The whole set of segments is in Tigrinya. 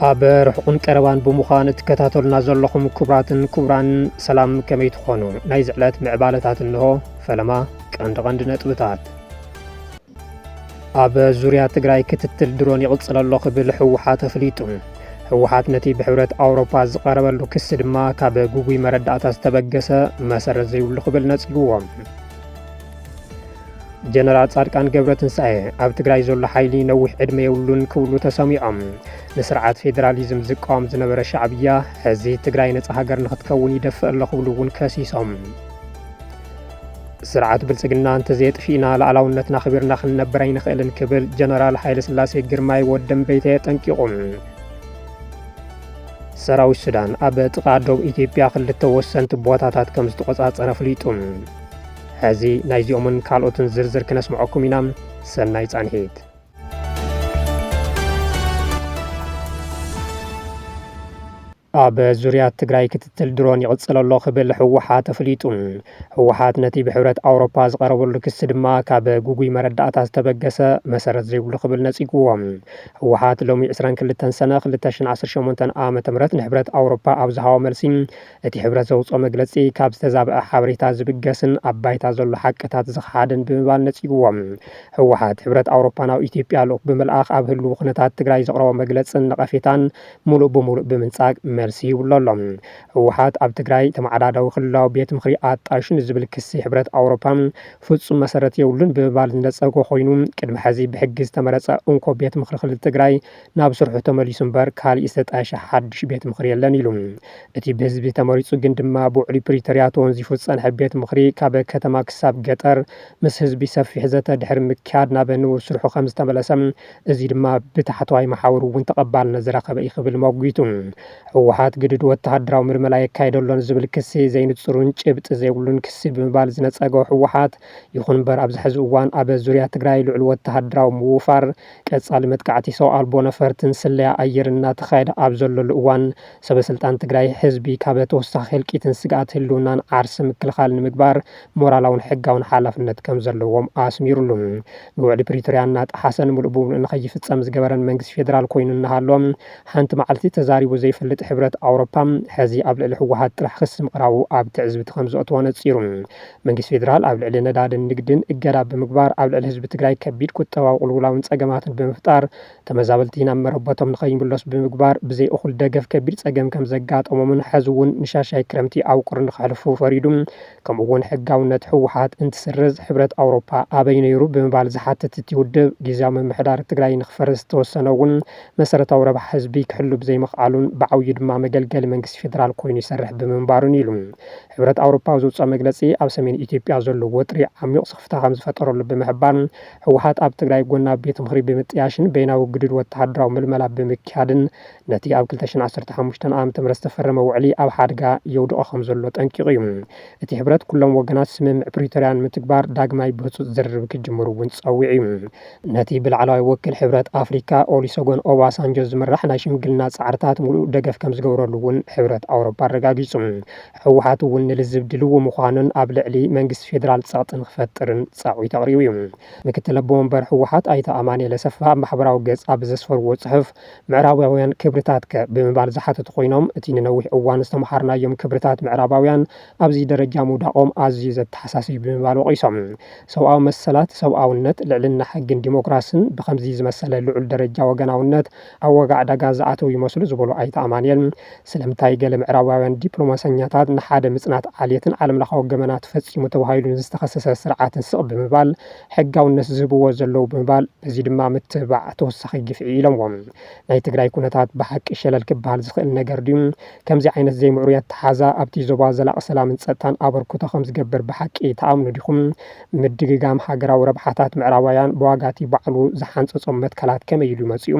Aber قربان بمخانة كتاتلنا زلخم كبران سلام كمي تخونو ناي زعلات معبالتات انه فلما قند نطبتات اب زوريا تግራይ ክትትል ድሮን ይቕጽል ኣሎ ክብል ሕወሓት ኣፍሊጡ ሕወሓት ነቲ ብሕብረት ኣውሮፓ ዝቐረበሉ ክስ ድማ ካብ ጉጉይ መረዳእታ ዝተበገሰ መሰረት ዘይብሉ ክብል ነጽግዎም ጀነራል ጻድቃን ገብረትንሳኤ ኣብ ትግራይ ዘሎ ሓይሊ ነዊሕ ዕድመ የብሉን ክብሉ ተሰሚዖም ንስርዓት ፌደራሊዝም ዝቃወም ዝነበረ ሻዕብያ ሕዚ ትግራይ ነጻ ሃገር ንኽትከውን ይደፍእ ኣሎ ክብሉ እውን ከሲሶም ስርዓት ብልጽግና እንተዘይጥፊና ለዓላውነትና ኽቢርና ክንነብር ኣይንኽእልን ክብል ጀነራል ሃይለ ስላሴ ግርማይ ወደም ቤተ ጠንቂቖም ሰራዊት ሱዳን ኣብ ጥቓ ደቡብ ኢትዮጵያ ክልተ ወሰንቲ ቦታታት ከም ዝተቆጻጸረ ኣፍሊጡ ሕዚ ናይዚኦምን ካልኦትን ዝርዝር ክነስምዐኩም ኢና ሰናይ ጻንሒት ኣብ ዙርያ ትግራይ ክትትል ድሮን ይቕጽል ኣሎ ክብል ሕወሓት ኣፍሊጡ ሕወሓት ነቲ ብሕብረት ኣውሮፓ ዝቐረበሉ ክስ ድማ ካብ ጉጉይ መረዳእታ ዝተበገሰ መሰረት ዘይብሉ ክብል ነጺግዎም ሕወሓት ሎሚ 22 ሰነ 2018 ዓመተ ምህረት ንሕብረት ኣውሮፓ ኣብ ዝሃቦ መልሲ እቲ ሕብረት ዘውፅኦ መግለጺ ካብ ዝተዛብአ ሓበሬታ ዝብገስን ኣብ ባይታ ዘሎ ሓቅታት ዝኸሓድን ብምባል ነጺግዎም ሕወሓት ሕብረት ኣውሮፓ ናብ ኢትዮጵያ ልኡኽ ብምልኣኽ ኣብ ህልው ኩነታት ትግራይ ዘቕረቦ መግለጽን ነቐፌታን ሙሉእ ብምሉእ ብምንጻግ መልሲ ይብለሎም ሕወሓት ኣብ ትግራይ ተማዕዳዳዊ ክልላዊ ቤት ምኽሪ ኣጣሽን ዝብል ክሲ ሕብረት ኣውሮፓ ፍጹም መሰረት የብሉን ብምባል ዝነጸጎ ኮይኑ ቅድሚ ሕዚ ብሕጊ ዝተመረጸ እንኮ ቤት ምኽሪ ክልል ትግራይ ናብ ስርሑ ተመሊሱ እምበር ካልእ ዝተጣየሸ ሓድሽ ቤት ምኽሪ የለን ኢሉ እቲ ብህዝቢ ተመሪጹ ግን ድማ ብውዕሊ ፕሪቶርያ ተወንዚፉ ዝጸንሐ ቤት ምኽሪ ካብ ከተማ ክሳብ ገጠር ምስ ህዝቢ ሰፊሕ ዘተ ድሕሪ ምክያድ ናብ ንቡር ስርሑ ከም ዝተመለሰ እዚ ድማ ብታሕተዋይ ማሕበሩ እውን ተቐባልነት ዝረኸበ እዩ ክብል መጒቱ ሕወሓት ግድድ ወተሃደራዊ ምርመራ የካይደሎን ዝብል ክሲ ዘይንጽሩን ጭብጢ ዘይብሉን ክሲ ብምባል ዝነጸገ ሕወሓት ይኹን እምበር ኣብዚ ሕዚ እዋን ኣብ ዙርያ ትግራይ ልዑል ወተሃደራዊ ምውፋር ቀጻሊ መጥቃዕቲ ሰው ኣልቦ ነፈርትን ስለያ ኣየር እናተኻየደ ኣብ ዘለሉ እዋን ሰበስልጣን ትግራይ ህዝቢ ካብ ተወሳኺ ህልቂትን ስግኣት ህልውናን ዓርሲ ምክልኻል ንምግባር ሞራላውን ሕጋውን ሓላፍነት ከም ዘለዎም ኣስሚሩሉ ንውዕሊ ፕሪቶርያ እናጠሓሰን ሙሉእ ብምሉእ ንኸይፍጸም ዝገበረን መንግስቲ ፌደራል ኮይኑ እናሃሎም ሓንቲ መዓልቲ ተዛሪቡ ዘይፈልጥ ሕብረት ኣውሮፓ ሕዚ ኣብ ልዕሊ ሕወሓት ጥራሕ ክስ ምቕራቡ ኣብ ትዕዝብቲ ከም ዘእትዎ ነጺሩ መንግስቲ ፌደራል ኣብ ልዕሊ ነዳድን ንግድን እገዳ ብምግባር ኣብ ልዕሊ ህዝቢ ትግራይ ከቢድ ቁጠባዊ ቁልውላውን ጸገማትን ብምፍጣር ተመዛበልቲ ናብ መረበቶም ንኸይምለሱ ብምግባር ብዘይ እኹል ደገፍ ከቢድ ጸገም ከም ዘጋጠሞምን ሕዚ እውን ንሻሻይ ክረምቲ ኣብ ቁርን ክሕልፉ ፈሪዱ ከምኡ እውን ሕጋውነት ሕወሓት እንትስርዝ ሕብረት ኣውሮፓ ኣበይ ነይሩ ብምባል ዝሓትት እቲ ውድብ ጊዜያዊ ምምሕዳር ትግራይ ንኽፈርስ ዝተወሰነ እውን መሰረታዊ ረብሓ ህዝቢ ክሕሉ ብዘይምኽኣሉን ብዓብዪ ድማ መገልገሊ መንግስቲ ፌደራል ኮይኑ ይሰርሕ ብምንባሩን ኢሉ ሕብረት ኣውሮፓ ዘውፅኦ መግለጺ ኣብ ሰሜን ኢትዮጵያ ዘሎ ወጥሪ ዓሚቕ ስኽፍታ ከም ዝፈጠረሉ ብምሕባር ሕወሓት ኣብ ትግራይ ጎና ቤት ምኽሪ ብምጥያሽን በይናዊ ግድድ ወተሃደራዊ ምልመላ ብምክያድን ነቲ ኣብ 2015 ዓመተ ምህረት ዝተፈረመ ውዕሊ ኣብ ሓደጋ የውድቖ ከም ዘሎ ጠንቂቑ እዩ እቲ ሕብረት ኩሎም ወገናት ስምምዕ ፕሪቶርያን ምትግባር ዳግማይ ብህፁፅ ዝርርብ ክጅምሩ እውን ፀዊዑ እዩ ነቲ ብላዕለዋይ ወኪል ሕብረት ኣፍሪካ ኦሉሴጉን ኦባሳንጆ ዝምራሕ ናይ ሽምግልና ጻዕርታት ሙሉእ ደገፍ ከም ዝገብረሉ እውን ሕብረት ኣውሮፓ ኣረጋጊጹ ሕወሓት እውን ንልዝብ ድልው ምዃኑን ኣብ ልዕሊ መንግስቲ ፌደራል ጸቕጥን ክፈጥርን ጻዕዊ ተቕሪቡ እዩ ምክትል ኣቦ ወንበር ሕወሓት ኣይተ ኣማኑኤል ኣሰፋ ማሕበራዊ ገጽ ኣብ ዘስፈርዎ ጽሑፍ ምዕራባውያን ክብርታት ብምባል ዝሓተቱ ኮይኖም እቲ ንነዊሕ እዋን ዝተምሃርናዮም ክብርታት ምዕራባውያን ኣብዚ ደረጃ ምውዳቖም ኣዝዩ ዘተሓሳስብ ብምባል ወቒሶም ሰብኣዊ መሰላት ሰብኣውነት ልዕልና ሕግን ዲሞክራስን ብከምዚ ዝመሰለ ልዑል ደረጃ ወገናውነት ኣብ ወጋዕ ዳጋ ዝኣተው ይመስሉ ዝበሉ ኣይተ ኣማኑኤል ስለምንታይ ገለ ምዕራባውያን ዲፕሎማሰኛታት ንሓደ ምጽናት ዓልየትን ዓለም ለኻዊ ገመናት ፈጺሙ ተባሂሉ ዝተኸሰሰ ስርዓትን ስቕ ብምባል ሕጋውነት ዝህብዎ ዘለዉ ብምባል እዚ ድማ ምትባዕ ተወሳኺ ግፍዒ ኢሎምዎም ናይ ትግራይ ኩነታት ብሓቂ ሸለል ክበሃል ዝኽእል ነገር ድዩ ከምዚ ዓይነት ዘይምዕሩይ ኣተሓዛ ኣብቲ ዞባ ዘላቒ ሰላምን ጸጥታን ኣበርክቶ ከም ዝገብር ብሓቂ ተኣምኑ ዲኹም ምድግጋም ሃገራዊ ረብሓታት ምዕራባውያን ብዋጋቲ ባዕሉ ዝሓንፀፆም መትከላት ከመይ ኢሉ መጺኡ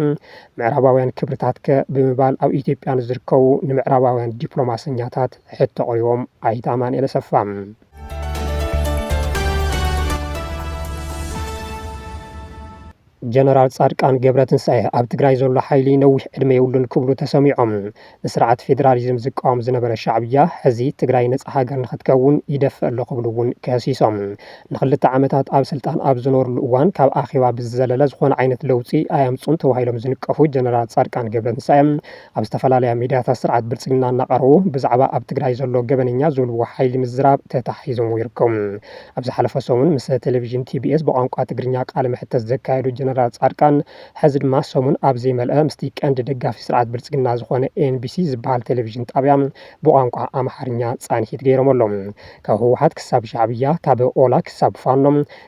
ምዕራባውያን ክብርታት ብምባል ኣብ ኢትዮጵያ ዝርከቡ ንምዕራባውያን ዲፕሎማሰኛታት ሕቶ ቀሪቦም ኣይተ ኣማኑኤል ኣሰፋ ጀነራል ጻድቃን ገብረትንሳኤ ኣብ ትግራይ ዘሎ ሓይሊ ነዊሕ ዕድመ የብሉን ክብሉ ተሰሚዖም ንስርዓት ፌደራሊዝም ዝቃወም ዝነበረ ሻዕብያ ሕዚ ትግራይ ነፃ ሃገር ንኽትከውን ይደፍእ ኣሎ ክብሉ እውን ከሲሶም ንክልተ ዓመታት ኣብ ስልጣን ኣብ ዝነበሩሉ እዋን ካብ ኣኼባ ብዝዘለለ ዝኾነ ዓይነት ለውፂ ኣያምፁን ተባሂሎም ዝንቀፉ ጀነራል ጻድቃን ገብረትንሳኤ ኣብ ዝተፈላለያ ሚድያታት ስርዓት ብልፅግና እናቐረቡ ብዛዕባ ኣብ ትግራይ ዘሎ ገበነኛ ዝብልዎ ሓይሊ ምዝራብ ተታሒዞም ይርከቡ። ኣብ ዝሓለፈ ሰሙን ምስ ቴሌቭዥን ቲቢኤስ ብቋንቋ ትግርኛ ቃለ መሕተት ዘካየዱ ጀነራል ጻድቃን ሕዚ ድማ ሰሙን ኣብ ዘይመልአ ምስቲ ቀንዲ ደጋፊ ስርዓት ብልፅግና ዝኾነ ኤንቢሲ ዝበሃል ቴሌቭዥን ጣብያ ብቋንቋ ኣምሓርኛ ፃንሒት ገይሮም ኣሎም። ካብ ህወሓት ክሳብ ሻዕብያ ካብ ኦላ ክሳብ ፋኖ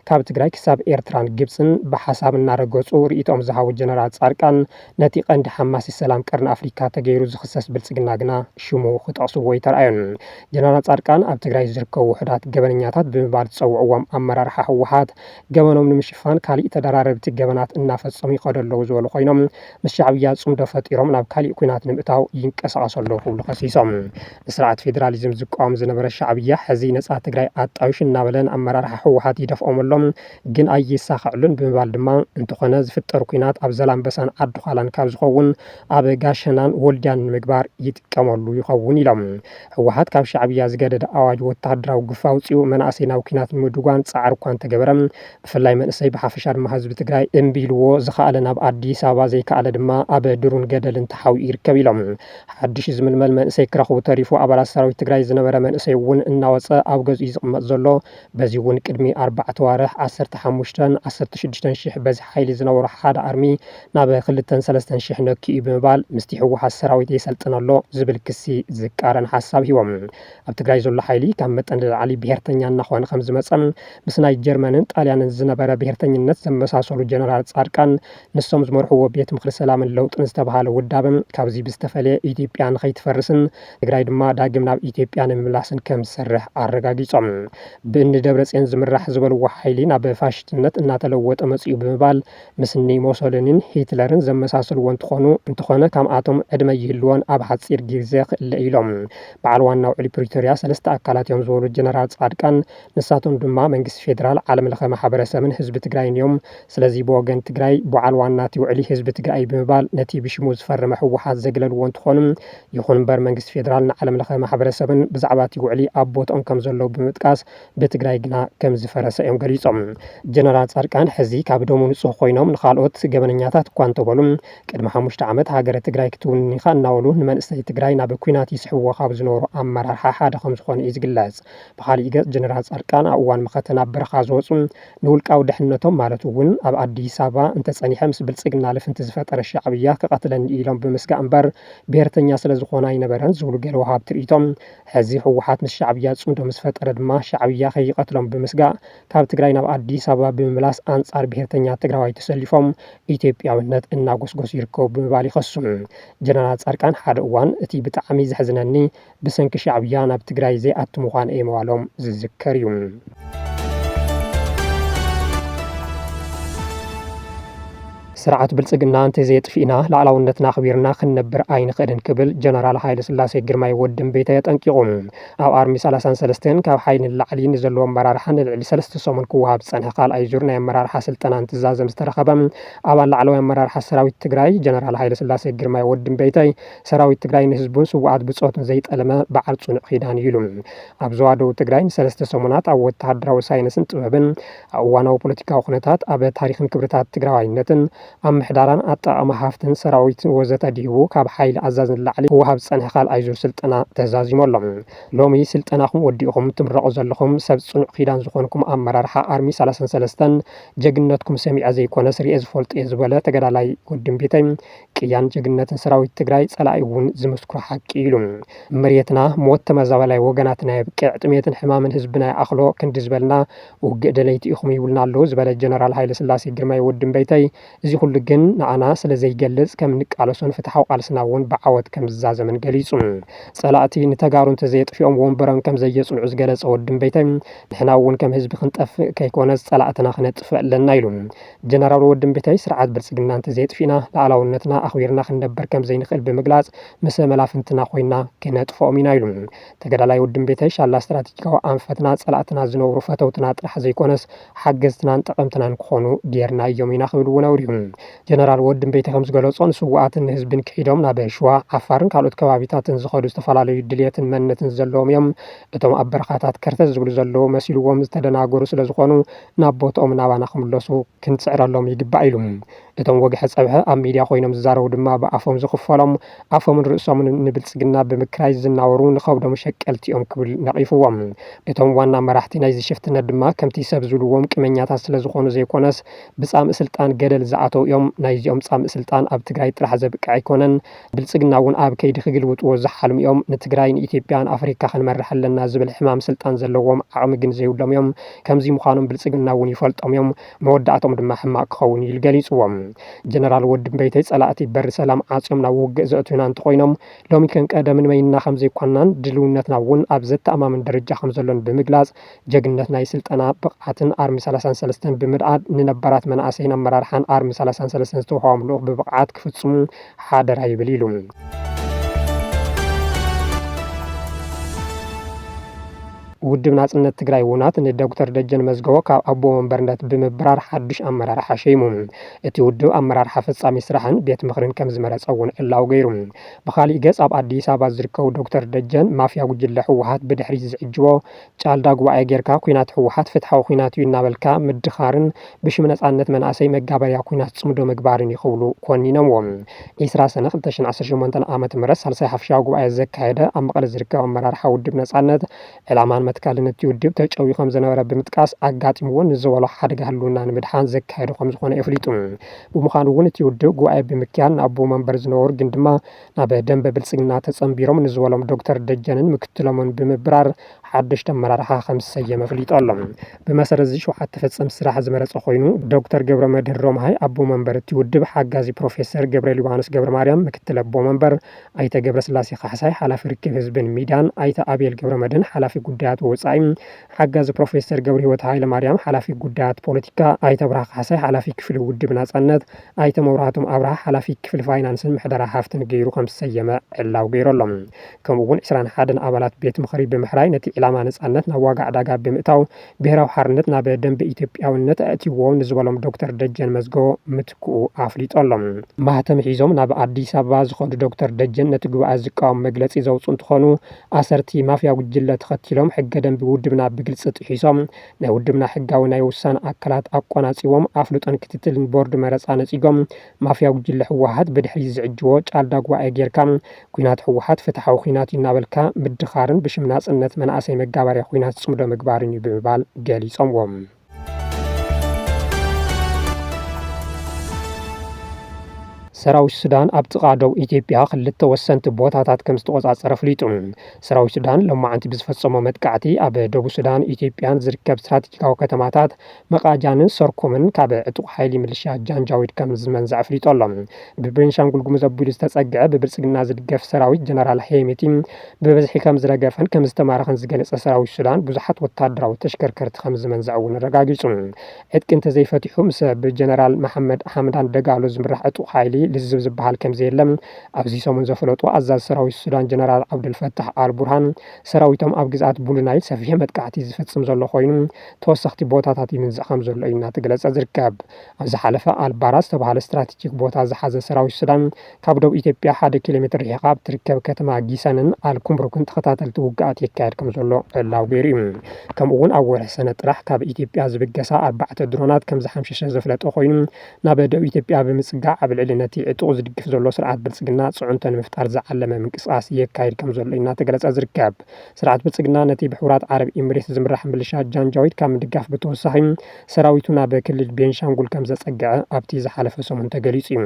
ካብ ትግራይ ክሳብ ኤርትራን ግብፅን ብሓሳብ እናረገፁ ርእቶም ዝሃቡ ጀነራል ጻድቃን ነቲ ቀንዲ ሓማሲ ሰላም ቀርኒ ኣፍሪካ ተገይሩ ዝኽሰስ ብልፅግና ግና ሽሙ ክጠቕስዎ ይተርኣዩን። ጀነራል ጻድቃን ኣብ ትግራይ ዝርከቡ ውሕዳት ገበነኛታት ብምባል ዝፀውዕዎም ኣመራርሓ ህወሓት ገበኖም ንምሽፋን ካሊእ ተደራረብቲ ገበናት እናፈፀሙ ይኸዱ ኣለዉ ዝበሉ ኮይኖም ምስ ሻዕብያ ፅምዶ ፈጢሮም ናብ ካሊእ ኩናት ንምእታው ይንቀሳቐሱ ኣለዉ ክብሉ ከሲሶም ንስርዓት ፌደራሊዝም ዝቃወም ዝነበረ ሻዕብያ ሕዚ ነፃ ትግራይ ኣጣዊሽ እናበለን ኣመራርሓ ህወሓት ይደፍኦም ኣሎም ግን ኣይሳኽዕሉን ብምባል ድማ እንተኾነ ዝፍጠር ኩናት ኣብ ዘላንበሳን ዓዲ ኋላን ካብ ዝኸውን ኣብ ጋሸናን ወልድያን ንምግባር ይጥቀመሉ ይኸውን ኢሎም ህወሓት ካብ ሻዕብያ ዝገደደ ኣዋጅ ወተሃደራዊ ግፋ ኣውፂኡ መናእሰይ ናብ ኩናት ንምድጓን ፃዕሪ እኳ እንተገበረ ብፍላይ መንእሰይ ብሓፈሻ ድማ ህዝቢ ትግራይ እምቢ ኢልዎ ዝኸኣለ ናብ ኣዲስ ኣበባ ዘይከኣለ ድማ ኣብ ድሩን ገደልን ተሓዊኡ ይርከብ ኢሎም ሓድሽ ዝምልመል መንእሰይ ክረኽቡ ተሪፉ ኣባላት ሰራዊት ትግራይ ዝነበረ መንእሰይ እውን እናወፀ ኣብ ገዝኡ ዝቕመጥ ዘሎ በዚ እውን ቅድሚ 4 ዋርሕ 15 16 ሽሕ በዚ ሓይሊ ዝነበሩ ሓደ ኣርሚ ናብ 2-3 ሽሕ ነኪኡ ብምባል ምስቲ ህወሓት ሰራዊት የሰልጥን ኣሎ ዝብል ክሲ ዝቃረን ሓሳብ ሂቦም ኣብ ትግራይ ዘሎ ሓይሊ ካብ መጠን ንላዕሊ ብሄርተኛ እናኾነ ከም ዝመፀ ምስ ናይ ጀርመንን ጣልያንን ዝነበረ ብሄርተኝነት ዘመሳሰሉ ጀነራል ጻድቃን ንሶም ዝመርሕዎ ቤት ምክሪ ሰላምን ለውጥን ዝተባሃለ ውዳብን ካብዚ ብዝተፈለየ ኢትዮጵያ ንኸይትፈርስን ትግራይ ድማ ዳግም ናብ ኢትዮጵያ ንምምላስን ከም ዝሰርሕ ኣረጋጊፆም ብእኒ ደብረፅዮን ዝምራሕ ዝበልዎ ሓይሊ ናብ ፋሽስትነት እናተለወጠ መፅኡ ብምባል ምስኒ ሞሶሎኒን ሂትለርን ዘመሳሰልዎ እንትኾነ ከምኣቶም ዕድመ ይህልዎን ኣብ ሓፂር ግዜ ክእለ ኢሎም በዓል ዋና ውዕሊ ፕሪቶርያ 3 ኣካላት እዮም ዝበሉ ጀነራል ጻድቃን ንሳቶም ድማ መንግስቲ ፌደራል ዓለም ለኸ ማሕበረሰብን ህዝቢ ትግራይ እዮም ስለዚ ብወገን ትግራይ በዓል ዋና እቲ ውዕሊ ህዝቢ ትግራይ ብምባል ነቲ ብሽሙ ዝፈረመ ህወሓት ዘግለልዎ እንትኾኑ ይኹን እምበር መንግስቲ ፌደራል ንዓለም ለኸ ማሕበረሰብን ብዛዕባ እቲ ውዕሊ ኣብ ቦትኦም ከም ዘለዉ ብምጥቃስ ብትግራይ ግና ከም ዝፈረሰ እዮም ገሊፆም ጀነራል ጻድቃን ሕዚ ካብ ደሙ ንፁህ ኮይኖም ንኻልኦት ገበነኛታት እኳ እንተበሉ ቅድሚ 5 ዓመት ሃገረ ትግራይ ክትውንኒኻ እናበሉ ንመንእሰይ ትግራይ ናብ ኩናት ይስሕብዎ ካብ ዝነበሩ ኣመራርሓ ሓደ ከም ዝኾነ እዩ ዝግለጽ ብኻሊእ ገጽ ጀነራል ጻድቃን ኣብ እዋን መኸተ ናብ በረኻ ዝወፁ ንውልቃዊ ድሕንነቶም ማለት እውን ኣብ ኣዲስ ኣበባ እንተፀኒሐ ምስ ብልፅግና ልፍንቲ ዝፈጠረ ሻዕብያ ክቐትለኒ ኢሎም ብምስጋእ እምበር ብሄርተኛ ስለ ዝኾነ ኣይነበረን ዝብሉ ገለ ወሃብቲ ትርኢቶም ሕዚ ህወሓት ምስ ሻዕብያ ፅምዶ ምስ ፈጠረ ድማ ሻዕብያ ከይቐትሎም ብምስጋእ ካብ ትግራይ ናብ ኣዲስ ኣበባ ብምምላስ ኣንጻር ብሄርተኛ ትግራዋይ ተሰሊፎም ኢትዮጵያውነት እናጎስጎሱ ይርከቡ ብምባል ይኸሱ ጀነራል ጻድቃን ሓደ እዋን እቲ ብጣዕሚ ዘሕዝነኒ ብሰንኪ ሻዕብያ ናብ ትግራይ ዘይኣቱ ምዃን እየ ምባሎም ዝዝከር እዩ ስርዓት ብልጽግና እንተዘየጥፊእና ላዕላውነትና ኽቢርና ክንነብር ኣይንኽእልን ክብል ጀነራል ሃይለ ስላሴ ግርማይ ወድን ቤተ የጠንቂቑ ኣብ ኣርሚ 33 ካብ ሓይሊ ንላዕሊ ንዘለዎ ኣመራርሓ ንልዕሊ 3 ሰሙን ክወሃብ ዝፀንሐ ካልኣይ ዙር ናይ ኣመራርሓ ስልጠናን ትእዛዘም ዝተረኸበ ኣባል ላዕለዋይ ኣመራርሓ ሰራዊት ትግራይ ጀነራል ሃይለ ስላሴ ግርማይ ወድን ቤተይ ሰራዊት ትግራይ ንህዝቡን ስውዓት ብፆትን ዘይጠለመ በዓል ጽኑዕ ኺዳን ኢሉ ኣብ ዞባ ደቡብ ትግራይ ን3 ሰሙናት ኣብ ወተሃደራዊ ሳይንስን ጥበብን ኣብ እዋናዊ ፖለቲካዊ ኩነታት ኣብ ታሪክን ክብርታት ትግራዋይነትን ኣብ ምሕዳራን ኣጠቓቕማ ሃፍትን ሰራዊትን ወዘተ ዲሂቡ ካብ ሓይሊ ኣዛዝ ንላዕሊ ክወሃብ ዝፀንሐ ካልኣይ ዙር ስልጠና ተዛዚሞሎም ሎሚ ስልጠናኹም ወዲእኹም ትምረቑ ዘለኹም ሰብ ጽኑዕ ኺዳን ዝኾንኩም ኣመራርሓ ኣርሚ 33 ጅግነትኩም ሰሚዐ ዘይኮነ ስርኤ ዝፈልጥ እየ ዝበለ ተገዳላይ ወድን ቤተይ ቅያን ጅግነትን ሰራዊት ትግራይ ጸላኢ እውን ዝምስክሮ ሓቂ ኢሉ መሬትና ሞት ተመዛበላይ ወገናትና የብቅዕ ጥሜትን ሕማምን ህዝብና ኣኽሎ ክንዲ ዝበልና ውግእ ደለይቲ ኢኹም ይብልና ኣለዉ ዝበለ ጀነራል ሃይለ ስላሴ ግርማይ ወድን ቤተይ እዚ ኩሉ ግን ንኣና ስለ ዘይገልጽ ከም ንቃለሶን ፍትሓዊ ቃልስና እውን ብዓወት ከም ዝዛዘመን ገሊጹ ጸላእቲ ንተጋሩ እንተዘየጥፊኦም ወንበሮም ከም ዘየጽንዑ ዝገለጸ ወድም ቤተይ ንሕና እውን ከም ህዝቢ ክንጠፍእ ከይኮነስ ጸላእትና ክነጥፍእ ኣለና ኢሉ ጀነራል ወድም ቤተይ ስርዓት ብልጽግና እንተዘየጥፊና ላዕላውነትና ኣኽቢርና ክንነበር ከም ዘይንኽእል ብምግላጽ ምስ መላፍንትና ኮይና ክነጥፍኦም ኢና ኢሉ ተገዳላይ ወድም ቤተይ ሻላ ስትራቴጂካዊ ኣንፈትና ጸላእትና ዝነብሩ ፈተውትና ጥራሕ ዘይኮነስ ሓገዝትናን ጠቐምትናን ክኾኑ ጌርና እዮም ኢና ክብል እውን ኣውሪሁ ጀነራል ወድም ቤተይ ከም ዝገለጾ ንስዋኣትን ህዝብን ክሒዶም ናብ ሸዋ ዓፋርን ካልኦት ከባቢታትን ዝኸዱ ዝተፈላለዩ ድልየትን መንነትን ዘለዎም እዮም እቶም ኣብ በረኻታት ከርተት ዝብሉ ዘለዉ መሲልዎም ዝተደናገሩ ስለ ዝኾኑ ናብ ቦትኦም ናባና ክምለሱ ክንፅዕረሎም ይግባእ ኢሉ እቶም ወግሐ ፀብሐ ኣብ ሚድያ ኮይኖም ዝዛረቡ ድማ ብኣፎም ዝኽፈሎም ኣፎምን ርእሶምን ንብልጽግና ብምክራይ ዝናወሩ ንኸብዶም ሸቀልቲኦም ክብል ነቒፍዎም እቶም ዋና መራሕቲ ናይ ዝሽፍትነት ድማ ከምቲ ሰብ ዝብልዎም ቅመኛታት ስለ ዝኾኑ ዘይኮነስ ብጻምእ ስልጣን ገደል ዝኣተው እዮም ናይዚኦም ጻምእ ስልጣን ኣብ ትግራይ ጥራሕ ዘብቅዕ ኣይኮነን ብልጽግና እውን ኣብ ከይዲ ክግልውጥዎ ዝሓልሙ እዮም ንትግራይ ንኢትዮጵያን ኣፍሪካ ክንመርሕ ኣለና ዝብል ሕማም ስልጣን ዘለዎም ዓቕሚ ግን ዘይብሎም እዮም ከምዚ ምዃኖም ብልጽግና እውን ይፈልጦም እዮም መወዳእቶም ድማ ሕማቅ ክኸውን ኢሉ ገሊጽዎም ጀነራል ወድም ቤተይ ጸላእቲ በሪ ሰላም ዓጽዮም ናብ ውግእ ዘእትዩና እንተኾይኖም ሎሚ ከም ቀደምን መይንና ከም ዘይኮናን ድልውነትና እውን ኣብ ዘተኣማምን ደረጃ ከም ዘሎን ብምግላጽ ጀግንነት ናይ ስልጠና ብቕዓትን ኣርሚ 33 ብምድኣድ ንነበራት መናእሰይን ኣመራርሓን ኣርሚ 33 ዝተውሃቦም ልኡኽ ብብቕዓት ክፍጽሙ ሓደራ ይብል ኢሉ ውድብ ናጽነት ትግራይ ውናት ንዶክተር ደጀን መዝገቦ ካብ ኣቦ ወንበርነት ብምብራር ሓድሽ ኣመራርሓ ሸይሙ እቲ ውድብ ኣመራርሓ ፈጻሚ ስራሕን ቤት ምኽርን ከም ዝመረጸ እውን እላው ገይሩ ብኻሊእ ገጽ ኣብ ኣዲስ ኣበባ ዝርከቡ ዶክተር ደጀን ማፍያ ጉጅለ ሕወሓት ብድሕሪት ዝዕጅቦ ጫልዳ ጉባኤ ጌርካ ኩናት ሕወሓት ፍትሓዊ ኩናት እዩ እናበልካ ምድኻርን ብሽም ነጻነት መናእሰይ መጋበርያ ኩናት ጽምዶ ምግባርን ይኽብሉ ኮኒኖምዎም 20 ሰነ 2018 ዓመተ ምህረት ሳልሳይ ሓፍሻዊ ጉባኤ ዘካየደ ኣብ መቐለ ዝርከብ ኣመራርሓ ውድብ ነጻነት ዕላማን መትካልነት ውድብ ተጨዊ ከም ዝነበረ ብምጥቃስ ኣጋጢምዎን ንዝበሎ ሓደጋ ህልውና ንምድሓን ዘካየደ ከም ዝኾነ የፍሊጡ ብምዃኑ እውን እቲ ውድብ ጉባኤ ብምክያድ ንኣቦ መንበር ዝነበሩ ግን ድማ ናብ ደንበ ብልጽግና ተጸንቢሮም ንዝበሎም ዶክተር ደጀንን ምክትሎምን ብምብራር ሓድሽቲ ኣመራርሓ ከም ዝሰየመ ኣፍሊጡ ኣሎ ብመሰረት እዚ ሸውዓተ ተፈጸምቲ ስራሕ ዝመረጸ ኮይኑ ዶክተር ገብረ መድህን ሮምሃይ ኣቦ መንበር እቲ ውድብ ሓጋዚ ፕሮፌሰር ገብረ ሊባኖስ ገብረ ማርያም ምክትል ኣቦ መንበር ኣይተ ገብረ ስላሴ ካሕሳይ ሓላፊ ርክብ ህዝብን ሚድያን ኣይተ ኣብየል ገብረ መድህን ሓላፊ ጉዳያት ወጻኢ ሓጋዚ ፕሮፌሰር ገብረ ህይወት ሃይለ ማርያም ሓላፊ ጉዳያት ፖለቲካ ኣይተ ብርሃ ካሕሳይ ሓላፊ ክፍሊ ውድብ ናጽነት ኣይተ መብራህቶም ኣብርሃ ሓላፊ ክፍሊ ፋይናንስን ምሕደራ ሃፍትን ገይሩ ከም ዝሰየመ ዕላው ገይሮሎም ከምኡውን 21 ኣባላት ቤት ምኽሪ ብምሕራይ ነቲ ዕላማ ነጻነት ናብ ዋጋ ዕዳጋ ብምእታው ብሄራዊ ሓርነት ናብ ደንቢ ኢትዮጵያውነት ኣእትይዎም ንዝበሎም ዶክተር ደጀን መዝገቦ ምትክኡ ኣፍሊጦሎም ማህተም ሒዞም ናብ ኣዲስ ኣበባ ዝኸዱ ዶክተር ደጀን ነቲ ጉባኤ ዝቃወም መግለጺ ዘውፅኡ እንትኾኑ ኣሰርቲ ማፍያ ጉጅለ ተኸቲሎም ሕገ ደንቢ ውድብና ብግልጽ ጥሒሶም ናይ ውድብና ሕጋዊ ናይ ውሳነ ኣካላት ኣቆናጺቦም ኣፍልጦን ክትትልን ቦርድ መረጻ ነጺጎም ማፍያ ጉጅለ ሕወሓት ብድሕሪ ዝዕጅቦ ጫልዳ ጉባኤ ጌርካ ኩናት ሕወሓት ፍትሓዊ ኩናት እናበልካ ምድኻርን ብሽም ናጽነት መናእሰይ መጋበርያ ኩናት ጽምዶ ምግባርን እዩ ብምባል ገሊጾምዎም ሰራዊት ሱዳን ኣብ ጥቓ ደቡብ ኢትዮጵያ ክልተ ወሰንቲ ቦታታት ከም ዝተቆጻጸረ ፍሊጡ ሰራዊት ሱዳን ሎማዓንቲ ብዝፈጸሞ መጥቃዕቲ ኣብ ደቡብ ሱዳን ኢትዮጵያን ዝርከብ ስትራቴጂካዊ ከተማታት መቃጃንን ሰርኩምን ካብ ዕጡቕ ሓይሊ ሚሊሻ ጃንጃዊድ ከም ዝመንዝዕ ፍሊጡ ኣሎ ብቤንሻንጉል ጉሙዝ ኣቢሉ ዝተጸግዐ ብብልጽግና ዝድገፍ ሰራዊት ጀነራል ሄሜቲ ብበዝሒ ከም ዝረገፈን ከም ዝተማረኸን ዝገለጸ ሰራዊት ሱዳን ብዙሓት ወታደራዊ ተሽከርከርቲ ከም ዝመንዝዕ እውን ረጋጊጹ ዕጥቂ እንተዘይፈቲሑ ምስ ብጀነራል መሐመድ ሓምዳን ደጋሎ ዝምራሕ ዕጡቕ ሓይሊ ልዝብ ዝበሃል ከም ዘየለም ኣብዚ ሰሙን ዘፈለጡ ኣዛዝ ሰራዊት ሱዳን ጀነራል ዓብዱልፈታሕ አልቡርሃን ሰራዊቶም ኣብ ግዛት ቡሉናይል ሰፊሕ መጥቃዕቲ ዝፈጽም ዘሎ ኮይኑ ተወሰኽቲ ቦታታት ይምንዝዕ ከም ዘሎ እዩ እናተገለጸ ዝርከብ ኣብ ዝሓለፈ ኣልባራ ዝተባሃለ ስትራቴጂክ ቦታ ዝሓዘ ሰራዊት ሱዳን ካብ ደቡብ ኢትዮጵያ 1 ኪሎ ሜትር ርሒቓ ብትርከብ ከተማ ጊሰንን ኣልኩምሩክን ተኸታተልቲ ውግኣት የካየድ ከም ዘሎ ዕላው ገይሩ እዩ ከምኡውን ኣብ ወርሒ ሰነ ጥራሕ ካብ ኢትዮጵያ ዝብገሳ 4 ድሮናት ከም ዝሓምሸሸ ዘፍለጠ ኮይኑ ናብ ደቡብ ኢትዮጵያ ብምጽጋዕ ኣብ ልዕሊ ነቲ ዕጡቕ ዝድግፍ ዘሎ ስርዓት ብልጽግና ጽዑንቶ ንምፍጣር ዝዓለመ ምንቅስቓስ የካይድ ከም ዘሎ እናተገለጸ ዝርከብ ስርዓት ብልጽግና ነቲ ብሕቡራት ዓረብ ኤሚሬት ዝምራሕ ሚሊሻ ጃንጃዊድ ካብ ምድጋፍ ብተወሳኺ ሰራዊቱ ናብ ክልል ቤንሻንጉል ከም ዘጸግዐ ኣብቲ ዝሓለፈ ሰሙን ተገሊጹ እዩ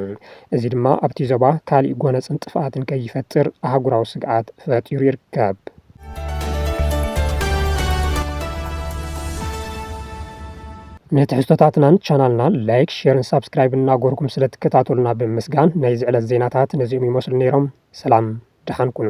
እዚ ድማ ኣብቲ ዞባ ካሊእ ጎነፅን ጥፍኣትን ከይፈጥር ኣህጉራዊ ስግኣት ፈጢሩ ይርከብ ንትሕዝቶታትናን ቻናልና ላይክ ሼርን ሳብስክራይብ እናጎርኩም ስለትከታተሉና ብምስጋን ናይ ዝዕለት ዜናታት ነዚኦም ይመስሉ ነይሮም። ሰላም ድሓን ኩኑ።